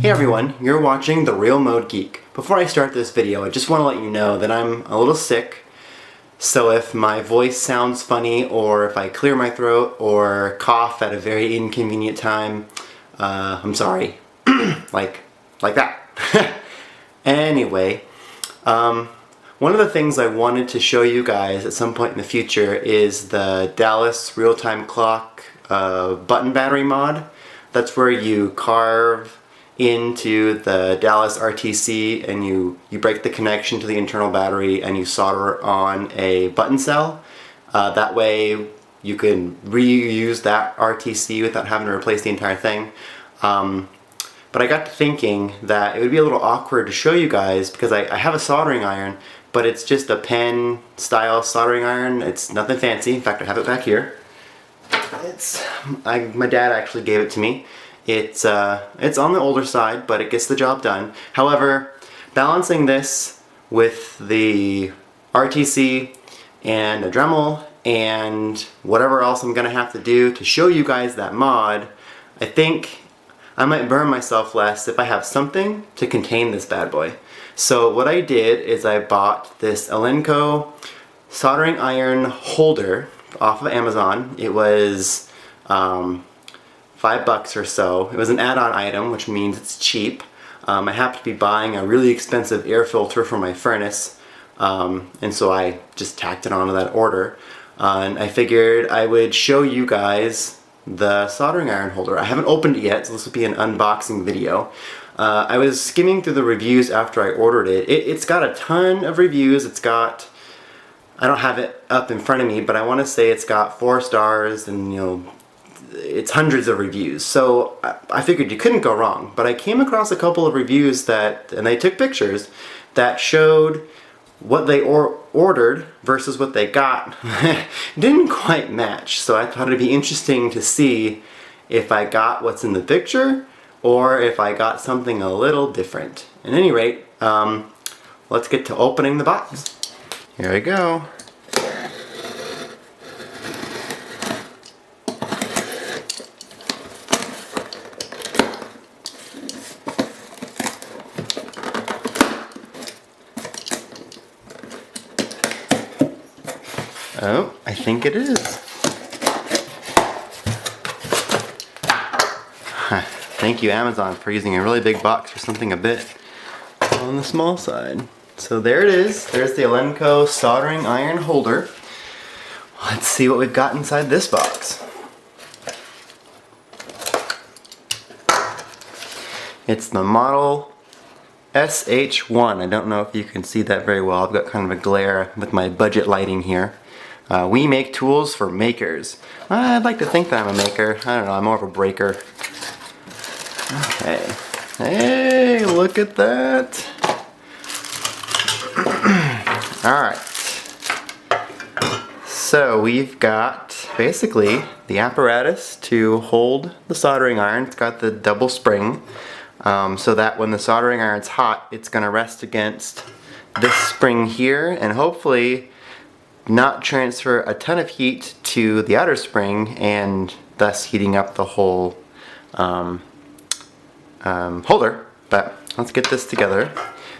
Hey everyone, you're watching The Real Mode Geek. Before I start this video, I just want to let you know that I'm a little sick, so if my voice sounds funny, or if I clear my throat, or cough at a very inconvenient time, I'm sorry. like that. Anyway, one of the things I wanted to show you guys at some point in the future is the Dallas real-time clock button battery mod. That's where you carve into the Dallas RTC and you break the connection to the internal battery and you solder on a button cell. That way you can reuse that RTC without having to replace the entire thing. But I got to thinking that it would be a little awkward to show you guys because I have a soldering iron, but it's just a pen style soldering iron. It's nothing fancy. In fact, I have it back here. My dad actually gave it to me. It's on the older side, but it gets the job done. However, balancing this with the RTC and a Dremel and whatever else I'm gonna have to do to show you guys that mod, I think I might burn myself less if I have something to contain this bad boy. So what I did is I bought this Elenco soldering iron holder off of Amazon. It was $5 or so. It was an add-on item, which means it's cheap. I happened to be buying a really expensive air filter for my furnace, and so I just tacked it onto that order. And I figured I would show you guys the soldering iron holder. I haven't opened it yet, so this will be an unboxing video. I was skimming through the reviews after I ordered it. It's got a ton of reviews. I don't have it up in front of me, but I want to say it's got 4 stars and, it's hundreds of reviews. So I figured you couldn't go wrong. But I came across a couple of reviews and they took pictures that showed what they ordered versus what they got. Didn't quite match. So I thought it'd be interesting to see if I got what's in the picture or if I got something a little different. At any rate, let's get to opening the box. Here we go. Oh, I think it is. Thank you, Amazon, for using a really big box for something a bit on the small side. So there it is. There's the Elenco soldering iron holder. Let's see what we've got inside this box. It's the model SH1. I don't know if you can see that very well. I've got kind of a glare with my budget lighting here. We make tools for makers. I'd like to think that I'm a maker. I don't know, I'm more of a breaker. Okay. Hey, look at that. Alright. So we've got basically the apparatus to hold the soldering iron. It's got the double spring so that when the soldering iron's hot, it's going to rest against this spring here and hopefully not transfer a ton of heat to the outer spring and thus heating up the whole holder. But let's get this together.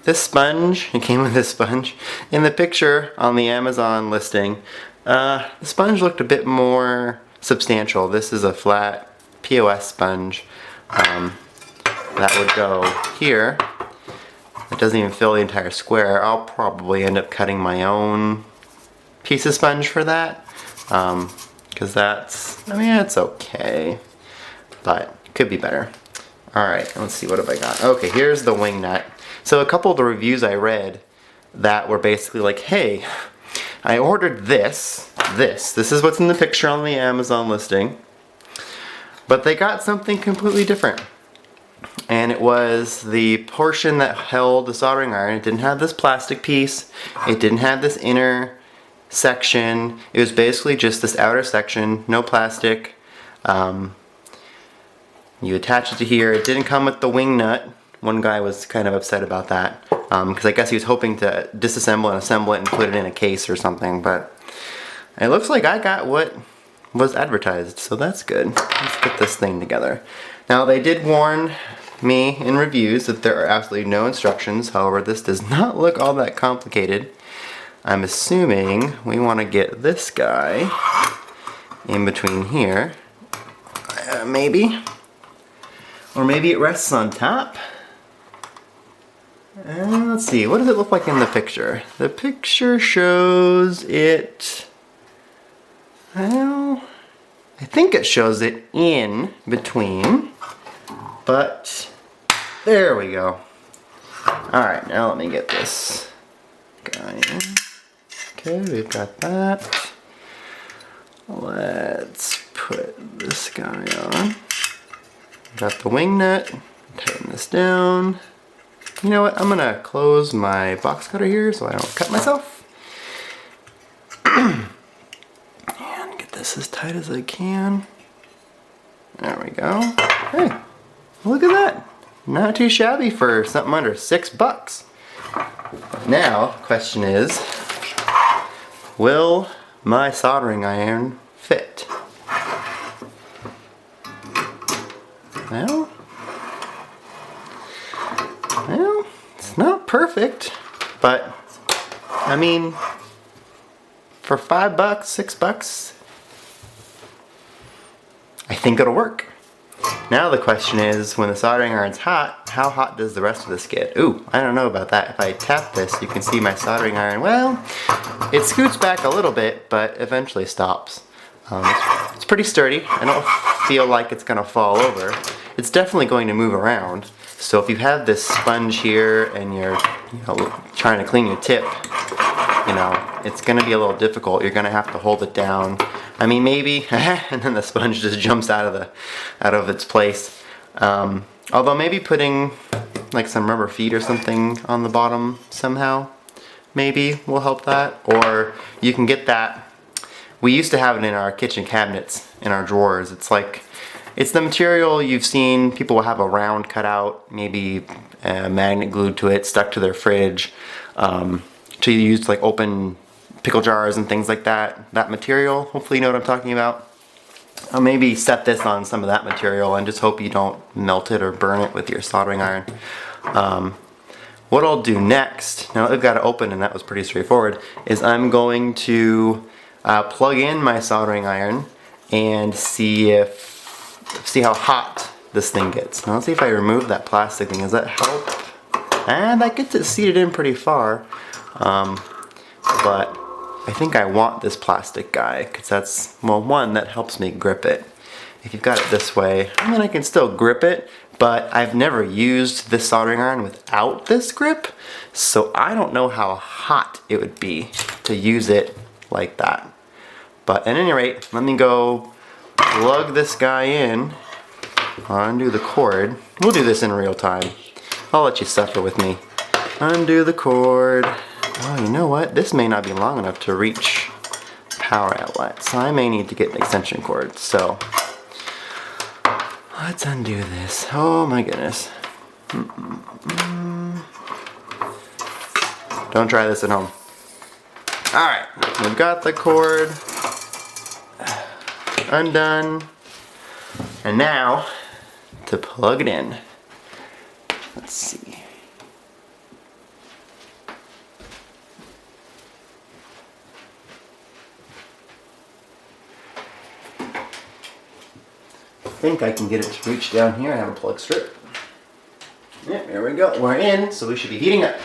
This sponge, it came with this sponge. In the picture on the Amazon listing, the sponge looked a bit more substantial. This is a flat POS sponge that would go here. It doesn't even fill the entire square. I'll probably end up cutting my own piece of sponge for that, because it's okay, but it could be better. Alright, let's see, what have I got? Okay, here's the wing nut. So a couple of the reviews I read that were basically like, hey, I ordered this is what's in the picture on the Amazon listing, but they got something completely different. And it was the portion that held the soldering iron. It didn't have this plastic piece, it didn't have this inner section. It was basically just this outer section, no plastic. You attach it to here. It didn't come with the wing nut. One guy was kind of upset about that because I guess he was hoping to disassemble and assemble it and put it in a case or something, but it looks like I got what was advertised, so that's good. Let's get this thing together. Now they did warn me in reviews that there are absolutely no instructions. However, this does not look all that complicated. I'm assuming we want to get this guy in between here. Maybe. Or maybe it rests on top. Let's see, what does it look like in the picture? The picture shows it, well, I think it shows it in between, but there we go. Alright, now let me get this guy in. Okay, we've got that. Let's put this guy on. Got the wing nut, tighten this down. You know what, I'm gonna close my box cutter here so I don't cut myself. And get this as tight as I can. There we go. Hey, look at that. Not too shabby for something under $6. Now, the question is, will my soldering iron fit? Well, it's not perfect, but I mean, for $5, $6, I think it'll work. Now the question is, when the soldering iron's hot, how hot does the rest of this get? Ooh, I don't know about that. If I tap this, you can see my soldering iron, well, it scoots back a little bit, but eventually stops. It's pretty sturdy. I don't feel like it's gonna fall over. It's definitely going to move around. So if you have this sponge here and you're trying to clean your tip, it's gonna be a little difficult. You're gonna have to hold it down. I mean, maybe, and then the sponge just jumps out of its place. Although maybe putting like some rubber feet or something on the bottom somehow, maybe will help that. Or you can get that. We used to have it in our kitchen cabinets, in our drawers. It's the material you've seen. People will have a round cut out, maybe a magnet glued to it, stuck to their fridge, to use to like open pickle jars and things like that. That material, hopefully you know what I'm talking about. I'll maybe set this on some of that material and just hope you don't melt it or burn it with your soldering iron. What I'll do next, now that we've got it open and that was pretty straightforward, is I'm going to plug in my soldering iron and see how hot this thing gets. Now let's see if I remove that plastic thing. Does that help? And that gets it seated in pretty far. But I think I want this plastic guy because that's, well, one, that helps me grip it. If you've got it this way, I mean, I can still grip it, but I've never used this soldering iron without this grip, so I don't know how hot it would be to use it like that. But at any rate, let me go plug this guy in, undo the cord. We'll do this in real time. I'll let you suffer with me. Undo the cord. Oh, you know what? This may not be long enough to reach power outlet, so I may need to get an extension cord. So let's undo this. Oh my goodness. Don't try this at home. Alright, we've got the cord undone. And now to plug it in. Let's see. I think I can get it to reach down here. I have a plug strip. Yeah, there we go. We're in, so we should be heating up.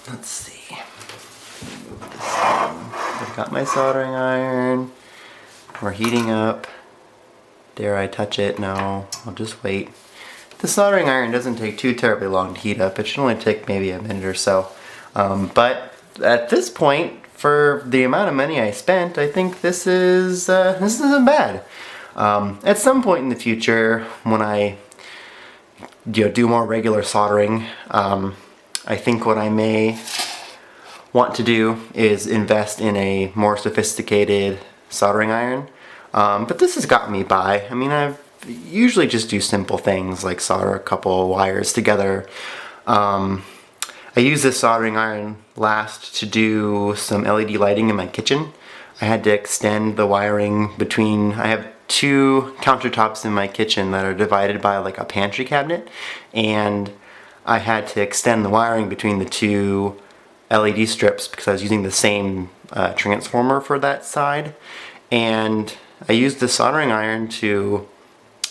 Let's see. Move this down. I've got my soldering iron. We're heating up. Dare I touch it? No. I'll just wait. The soldering iron doesn't take too terribly long to heat up. It should only take maybe a minute or so. But at this point, for the amount of money I spent, I think this isn't bad. At some point in the future, when I do more regular soldering, I think what I may want to do is invest in a more sophisticated soldering iron. But this has gotten me by. I mean, I've usually just do simple things like solder a couple wires together. I used this soldering iron last to do some LED lighting in my kitchen. I had to extend the wiring between, I have two countertops in my kitchen that are divided by like a pantry cabinet, and I had to extend the wiring between the two LED strips because I was using the same transformer for that side, and I used the soldering iron to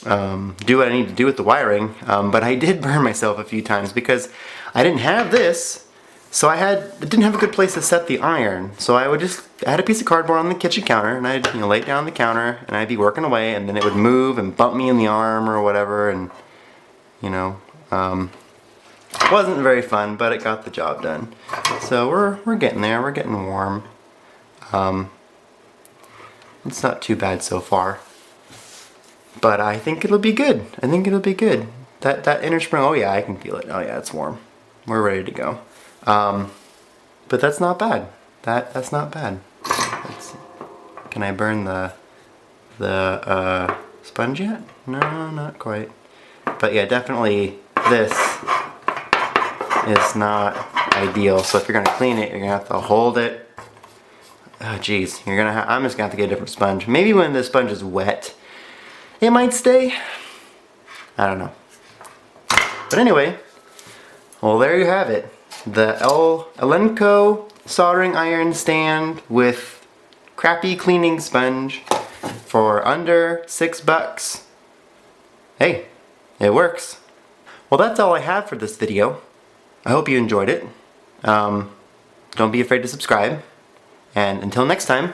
do what I need to do with the wiring, but I did burn myself a few times because I didn't have this, so I didn't have a good place to set the iron. So I had a piece of cardboard on the kitchen counter, and I'd lay it down on the counter, and I'd be working away, and then it would move and bump me in the arm or whatever, and it wasn't very fun, but it got the job done. So we're getting there. We're getting warm. It's not too bad so far. But I think it'll be good. I think it'll be good. That inner spring, oh yeah, I can feel it. Oh yeah, it's warm. We're ready to go. But that's not bad. That's not bad. Can I burn the sponge yet? No, not quite. But yeah, definitely this is not ideal. So if you're gonna clean it, you're gonna have to hold it. Oh geez, I'm just gonna have to get a different sponge. Maybe when the sponge is wet, it might stay. I don't know. But anyway, well, there you have it. The Elenco soldering iron stand with crappy cleaning sponge for under $6. Hey, it works. Well, that's all I have for this video. I hope you enjoyed it. Don't be afraid to subscribe. And until next time,